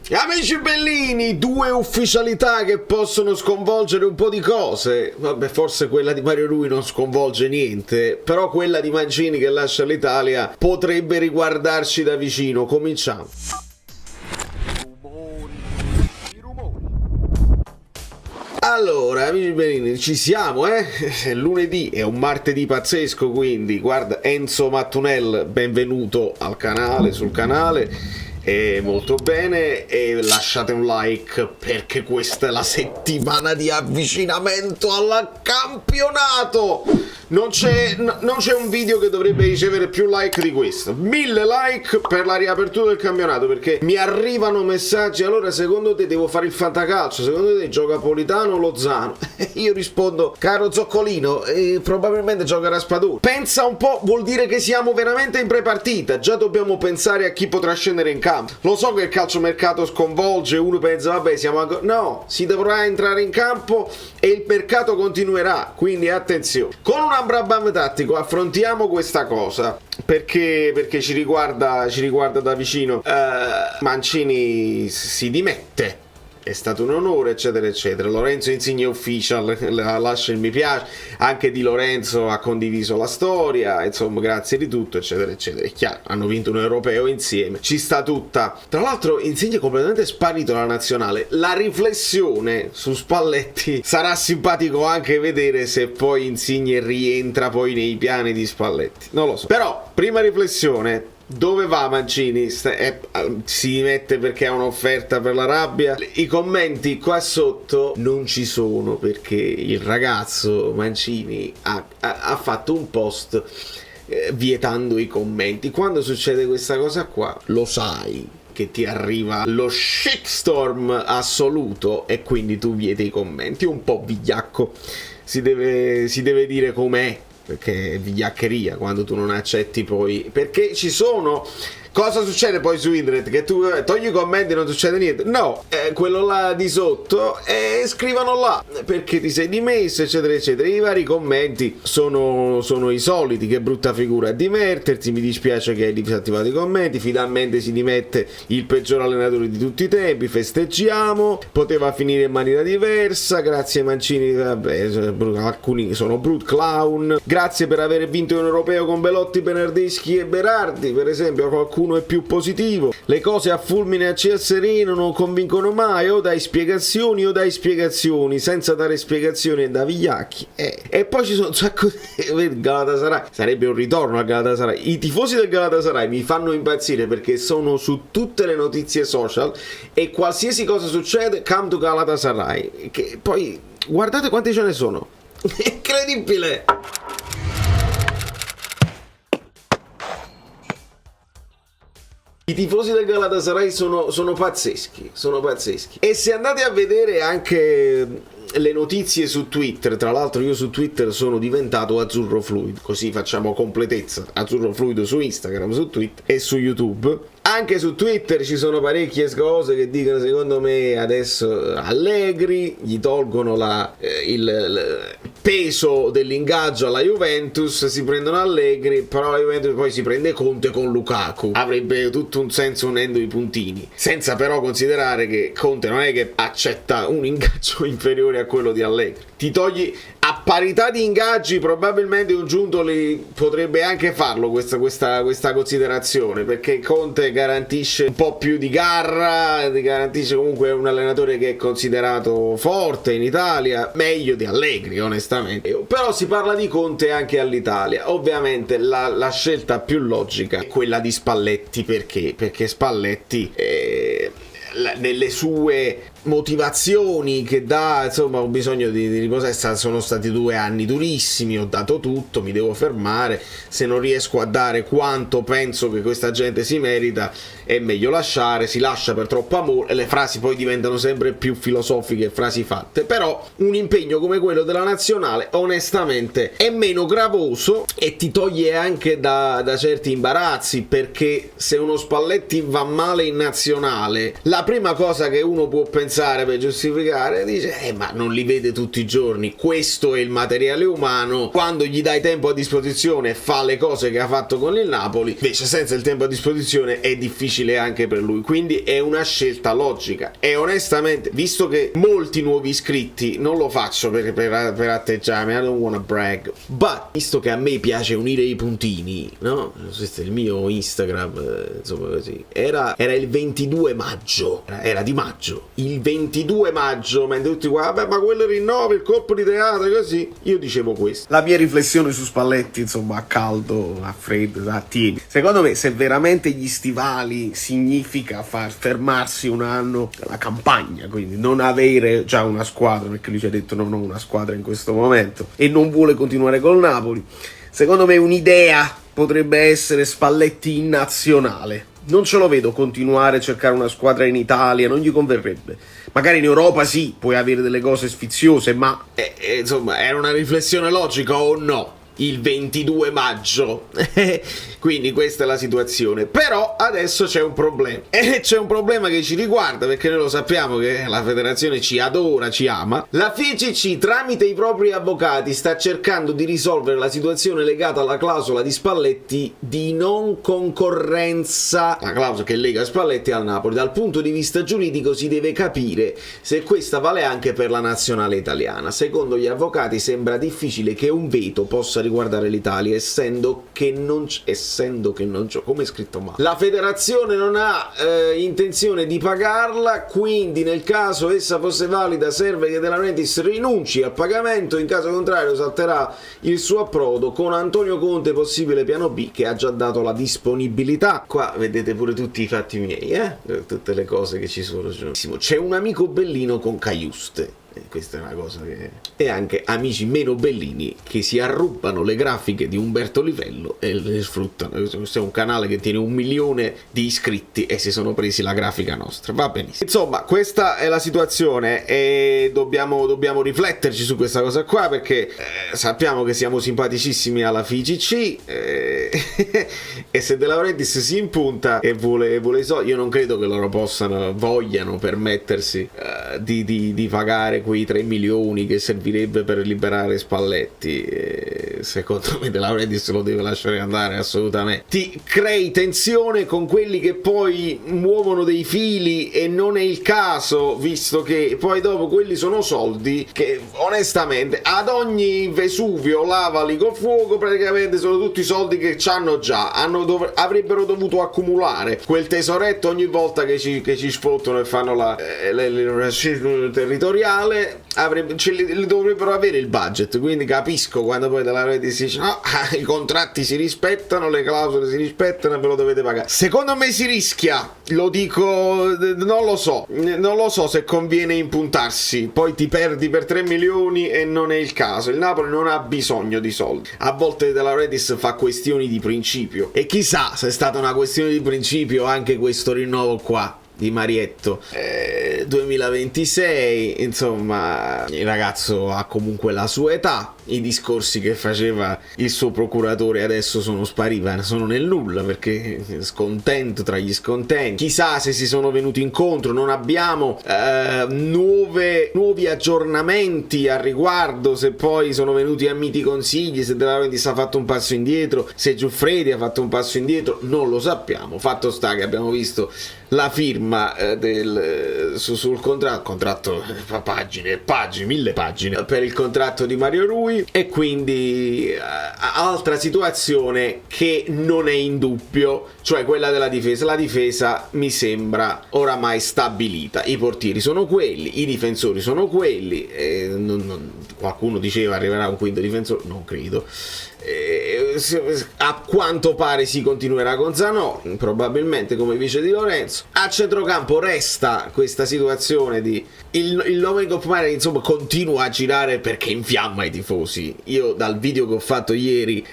Amici bellini, due ufficialità che possono sconvolgere un po' di cose. Vabbè, forse quella di Mario Rui non sconvolge niente, però quella di Mancini che lascia l'Italia potrebbe riguardarci da vicino. Cominciamo. Allora, amici bellini, ci siamo, È lunedì, è un martedì pazzesco, quindi, guarda, Enzo Mattunel, benvenuto al canale, sul canale. Molto bene, e lasciate un like perché questa è la settimana di avvicinamento al campionato. Non c'è un video che dovrebbe ricevere più like di questo. 1000 like per la riapertura del campionato, perché mi arrivano messaggi: allora secondo te devo fare il fantacalcio, secondo te gioca Politano o Lozano? Io rispondo: caro Zoccolino, probabilmente gioca Raspadori. Pensa un po', vuol dire che siamo veramente in prepartita, già dobbiamo pensare a chi potrà scendere in campo. Lo so che il calciomercato sconvolge, uno pensa vabbè siamo ancora... No, si dovrà entrare in campo e il mercato continuerà, quindi attenzione. Con un Ambrabam tattico affrontiamo questa cosa perché ci riguarda da vicino. Mancini si dimette, è stato un onore, eccetera eccetera. Lorenzo Insigne official, lascia il mi piace, anche Di Lorenzo ha condiviso la storia, insomma grazie di tutto, eccetera eccetera. È chiaro, hanno vinto un europeo insieme, ci sta tutta. Tra l'altro Insigne è completamente sparito dalla nazionale. La riflessione su Spalletti, sarà simpatico anche vedere se poi Insigne rientra poi nei piani di Spalletti, non lo so. Però prima riflessione: dove va Mancini? Si dimette perché ha un'offerta per l'Arabia? I commenti qua sotto non ci sono, perché il ragazzo Mancini ha fatto un post vietando i commenti. Quando succede questa cosa qua, lo sai che ti arriva lo shitstorm assoluto e quindi tu vieti i commenti. Un po' vigliacco, si deve dire com'è, perché è vigliaccheria quando tu non accetti poi, perché ci sono... Cosa succede poi su internet? Che tu togli i commenti e non succede niente? No, quello là di sotto, scrivono là perché ti sei dimesso, eccetera eccetera. I vari commenti sono i soliti: che brutta figura a dimettersi, mi dispiace che hai disattivato i commenti, finalmente si dimette il peggior allenatore di tutti i tempi, festeggiamo, poteva finire in maniera diversa, grazie Mancini, vabbè, alcuni sono brut clown, grazie per aver vinto un europeo con Belotti, Bernardeschi e Berardi, per esempio. Qualcuno è più positivo: le cose a fulmine a ciel sereno non convincono mai, o dai spiegazioni senza dare spiegazioni da vigliacchi. E poi ci sono un sacco di Galatasaray, sarebbe un ritorno a Galatasaray. I tifosi del Galatasaray mi fanno impazzire perché sono su tutte le notizie social e qualsiasi cosa succede, come to Galatasaray, che poi guardate quanti ce ne sono. Incredibile. I tifosi del Galatasaray sono pazzeschi, E se andate a vedere anche le notizie su Twitter, tra l'altro io su Twitter sono diventato azzurro fluido, così facciamo completezza: azzurro fluido su Instagram, su Twitter e su YouTube. Anche su Twitter ci sono parecchie cose che dicono: secondo me adesso Allegri gli tolgono il peso dell'ingaggio alla Juventus, si prendono Allegri, però la Juventus poi si prende Conte con Lukaku. Avrebbe tutto un senso unendo i puntini, senza però considerare che Conte non è che accetta un ingaggio inferiore a quello di Allegri. Ti togli a parità di ingaggi, probabilmente un Giuntoli potrebbe anche farlo questa considerazione, perché Conte garantisce un po' più di garra, garantisce comunque un allenatore che è considerato forte in Italia, meglio di Allegri onestamente. Però si parla di Conte anche all'Italia. Ovviamente la scelta più logica è quella di Spalletti. Perché Spalletti nelle sue motivazioni che dà, insomma, ho bisogno di riposare, sono stati 2 anni durissimi, ho dato tutto, mi devo fermare, se non riesco a dare quanto penso che questa gente si merita è meglio lasciare, si lascia per troppo amore, e le frasi poi diventano sempre più filosofiche, frasi fatte. Però un impegno come quello della nazionale onestamente è meno gravoso e ti toglie anche da certi imbarazzi, perché se uno Spalletti va male in nazionale, la prima cosa che uno può pensare pensare, per giustificare, dice ma non li vede tutti i giorni, questo è il materiale umano, quando gli dai tempo a disposizione fa le cose che ha fatto con il Napoli, invece senza il tempo a disposizione è difficile anche per lui, quindi è una scelta logica. E onestamente, visto che molti nuovi iscritti, non lo faccio per atteggiarmi, I don't wanna brag, but visto che a me piace unire i puntini, no? Questo è il mio Instagram, insomma così, era il 22 maggio, era di maggio, il 22 maggio, mentre tutti qua, vabbè, ma quello rinnova il colpo di teatro, così, io dicevo questo. La mia riflessione su Spalletti, insomma, a caldo, a freddo, a tieni. Secondo me, se veramente gli stivali significa far fermarsi un anno la campagna, quindi non avere già una squadra, perché lui ci ha detto non ho una squadra in questo momento, e non vuole continuare col Napoli, secondo me un'idea potrebbe essere Spalletti in nazionale. Non ce lo vedo continuare a cercare una squadra in Italia, non gli converrebbe. Magari in Europa sì, puoi avere delle cose sfiziose, ma insomma, era una riflessione logica o no? Il 22 maggio. Quindi questa è la situazione. Però adesso c'è un problema, e c'è un problema che ci riguarda, perché noi lo sappiamo che la federazione ci adora, ci ama. La FIGC tramite i propri avvocati sta cercando di risolvere la situazione legata alla clausola di Spalletti di non concorrenza, la clausola che lega Spalletti al Napoli. Dal punto di vista giuridico si deve capire se questa vale anche per la nazionale italiana. Secondo gli avvocati sembra difficile che un veto possa riguardare l'Italia, essendo che non c'è, come è scritto male. La federazione non ha intenzione di pagarla, quindi nel caso essa fosse valida serve che De Laurentiis rinunci al pagamento, in caso contrario salterà il suo approdo con Antonio Conte, possibile piano B, che ha già dato la disponibilità. Qua vedete pure tutti i fatti miei, tutte le cose che ci sono. C'è un amico bellino con Caiuste. Questa è una cosa che... E anche amici meno bellini che si arrubano le grafiche di Umberto Livello e le sfruttano. Questo è un canale che tiene 1 milione di iscritti e si sono presi la grafica nostra. Va benissimo. Insomma, questa è la situazione e dobbiamo rifletterci su questa cosa qua, perché sappiamo che siamo simpaticissimi alla FIGC e se De Laurentiis si impunta e vuole i soldi, io non credo che loro vogliano permettersi di pagare quei 3 milioni che servirebbe per liberare Spalletti. Secondo me De Laurentiis lo deve lasciare andare assolutamente. Ti crei tensione con quelli che poi muovono dei fili e non è il caso, visto che poi dopo quelli sono soldi che onestamente ad ogni Vesuvio lavali col fuoco, praticamente sono tutti soldi che c'hanno già, avrebbero dovuto accumulare quel tesoretto ogni volta che ci sfruttano e fanno la territoriale, li dovrebbero avere il budget. Quindi capisco quando poi della rete si dice no, i contratti si rispettano, le clausole si rispettano e ve lo dovete pagare. Secondo me si rischia, lo dico, non lo so se conviene impuntarsi, poi ti perdi per 3 milioni e non è il caso. Il Napoli non ha bisogno di soldi, a volte De Laurentiis fa questioni di principio e chissà se è stata una questione di principio anche questo rinnovo qua di Marietto. 2026, insomma, il ragazzo ha comunque la sua età, i discorsi che faceva il suo procuratore adesso sono nel nulla, perché scontento tra gli scontenti. Chissà se si sono venuti incontro, non abbiamo nuovi aggiornamenti al riguardo, se poi sono venuti a miti consigli, se De Laurentiis ha fatto un passo indietro, se Giuffredi ha fatto un passo indietro, non lo sappiamo. Fatto sta che abbiamo visto la firma sul contratto pagine, 1000 pagine per il contratto di Mario Rui, e quindi altra situazione che non è in dubbio, cioè quella della difesa. La difesa mi sembra oramai stabilita, i portieri sono quelli, i difensori sono quelli, qualcuno diceva arriverà un quinto difensore, non credo. A quanto pare si continuerà con Zanò, probabilmente come vice di Lorenzo. A centrocampo resta questa situazione di il nome di Koopmeiners, insomma, continua a girare perché infiamma i tifosi. Io dal video che ho fatto ieri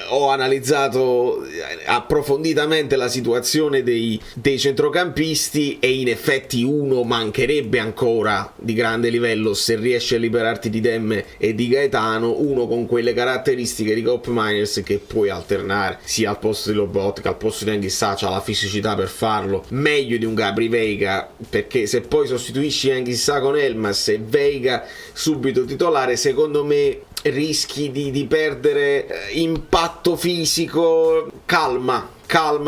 ho analizzato approfonditamente la situazione dei centrocampisti e in effetti uno mancherebbe ancora di grande livello se riesci a liberarti di Demme e di Gaetano, uno con quelle caratteristiche di Koopmeiners che puoi alternare sia al posto di Lobotka, al posto di Anguissa, c'ha la fisicità per farlo meglio di un Gabri Veiga, perché se poi sostituisci Anguissa con Elmas e Veiga subito titolare, secondo me rischi di perdere impatto fisico, calma,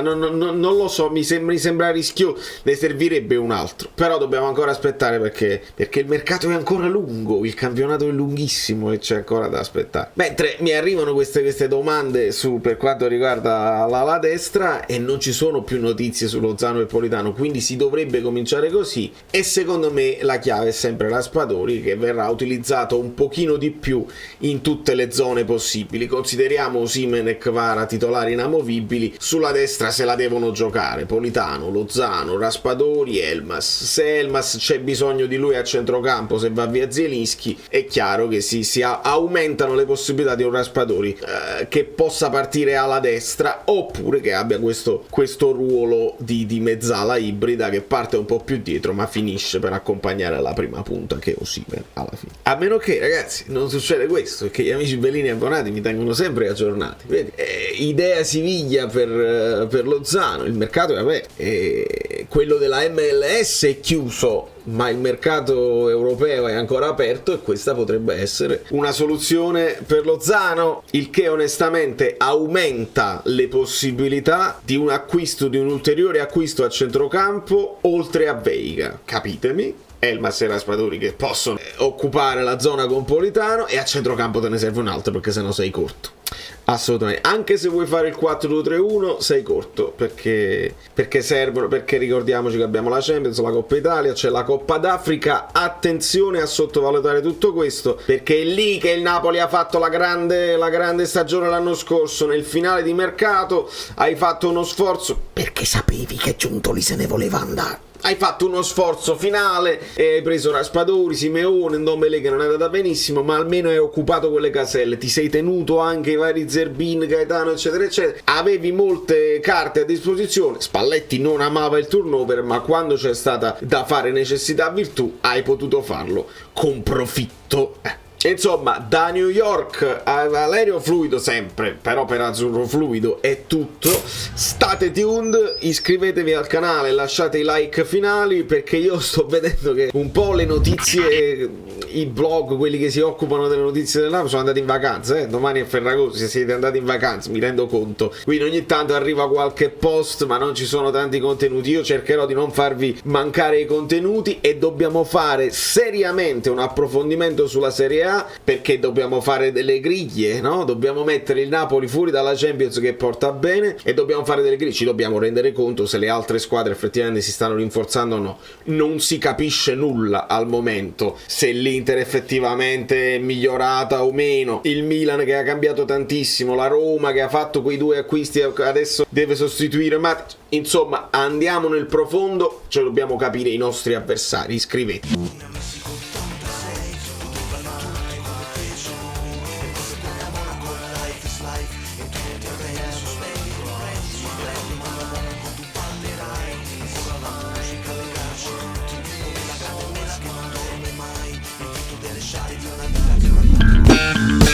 non lo so, mi sembra rischioso, ne servirebbe un altro, però dobbiamo ancora aspettare perché il mercato è ancora lungo, il campionato è lunghissimo e c'è ancora da aspettare. Mentre mi arrivano queste domande per quanto riguarda la destra e non ci sono più notizie su Lozano e Politano, quindi si dovrebbe cominciare così, e secondo me la chiave è sempre Raspadori, che verrà utilizzato un pochino di più in tutte le zone possibili. Consideriamo Osimhen e Kvara titolari inamovibili, sulla destra se la devono giocare Politano, Lozano, Raspadori, Elmas. Se Elmas c'è bisogno di lui a centrocampo, se va via Zielinski, è chiaro che si aumentano le possibilità di un Raspadori che possa partire alla destra, oppure che abbia questo ruolo di mezzala ibrida che parte un po' più dietro ma finisce per accompagnare la prima punta, che è Osimhen alla fine. A meno che, ragazzi, non succede questo, e che gli amici bellini abbonati mi tengono sempre aggiornati. Vedi? Idea Siviglia per Lozano, il mercato è aperto, quello della MLS è chiuso, ma il mercato europeo è ancora aperto e questa potrebbe essere una soluzione per Lozano, il che onestamente aumenta le possibilità di un ulteriore acquisto a centrocampo oltre a Veiga, capitemi? Elmas e Raspadori che possono occupare la zona con Politano, e a centrocampo te ne serve un altro perché sennò sei corto. Assolutamente, anche se vuoi fare il 4-2-3-1 sei corto, perché servono, perché ricordiamoci che abbiamo la Champions, la Coppa Italia, c'è la Coppa d'Africa. Attenzione a sottovalutare tutto questo, perché è lì che il Napoli ha fatto la grande stagione l'anno scorso. Nel finale di mercato hai fatto uno sforzo perché sapevi che Giuntoli se ne voleva andare. Hai fatto uno sforzo finale e hai preso Raspadori, Simeone, Ndombele, che non è andata benissimo, ma almeno hai occupato quelle caselle, ti sei tenuto anche i vari Zerbin, Gaetano, eccetera eccetera, avevi molte carte a disposizione. Spalletti non amava il turnover, ma quando c'è stata da fare necessità virtù hai potuto farlo con profitto. Insomma, da New York a Valerio fluido sempre, però per Azzurro fluido è tutto. State tuned, iscrivetevi al canale, lasciate i like finali, perché io sto vedendo che un po' le notizie, i blog, quelli che si occupano delle notizie del Napoli, sono andati in vacanza. Domani è Ferragosto, se siete andati in vacanza, mi rendo conto. Quindi ogni tanto arriva qualche post, ma non ci sono tanti contenuti. Io cercherò di non farvi mancare i contenuti, e dobbiamo fare seriamente un approfondimento sulla Serie A, perché dobbiamo fare delle griglie, no? Dobbiamo mettere il Napoli fuori dalla Champions, che porta bene, e dobbiamo fare delle griglie. Ci dobbiamo rendere conto se le altre squadre effettivamente si stanno rinforzando o no. Non si capisce nulla al momento se l'Inter effettivamente è migliorata o meno, il Milan che ha cambiato tantissimo, la Roma che ha fatto quei 2 acquisti e adesso deve sostituire, ma insomma andiamo nel profondo, cioè dobbiamo capire i nostri avversari. Iscrivetevi. Lasciare di una vita che non